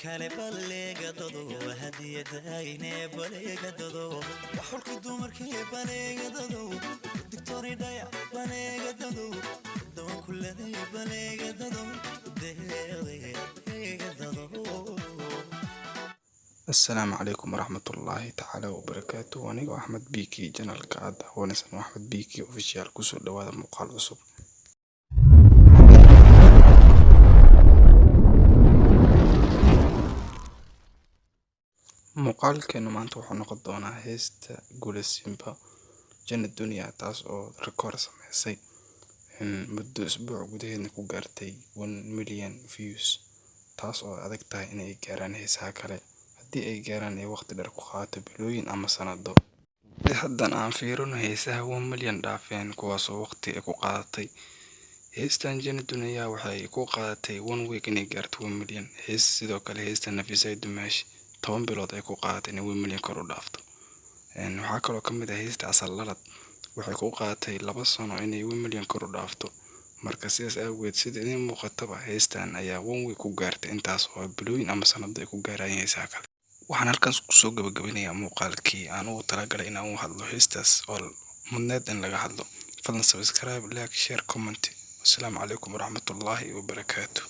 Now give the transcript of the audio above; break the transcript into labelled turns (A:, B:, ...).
A: kale balleega dado hadiyadayne balleega dado xulka dumarkii balleega dado dictori dhaya balleega dado dawan kulladay balleega dado deedeega dado.
B: السلام عليكم ورحمة الله تعالى وبركاته. وأنا أحمد بيكي جنرال كعادة ونسمع أحمد بيكي أوفيشال كسر لهذا المقال عصب. مقال كانوا ما أنتوا حنقضونا هيست قول السيمبا جنة الدنيا تاس أو ريكورد سمعسي إن مدة أسبوع قديه إنكو قارتي 1 مليون فيوز تاس أو أدكتها إن إيجاران هيسها كله دي ay gaaraan ay waqti dheer ku qaato bilooyin ama sanado. Haddan aan fiirino heesaha 1 milyan dhaafeen kuwaas oo waqti ay ku qaadatay. Heestan Jannah Dunya waxay ku qaadatay 1 week inay gaarto 1 milyan. Hees sidoo kale heestan Nafisay Dumash 10 bilood ay ku qaadatay inay 1 milyan kor u dhaafto. Waxaa kaloo ka mid ah heesta Asal Lalad waxay ku qaadatay 2 sano inay 1 milyan kor u dhaafto. marka sidaas awgeed sida in muuqataba heestan ayaa 1 week ku gaartay intaas oo bilooyin ama sanado ay ku gaarayeen heesaha kale. waxaan halkaas ku soo gabagabeynayaa muuqaalkii aan ugu talagalay in aan u hadlo heestaas oo mudneed in laga hadlo. fadlan subscribe, like, share, comment. Assalaamu calaykum waraxmatullaahi wabarakaatuh.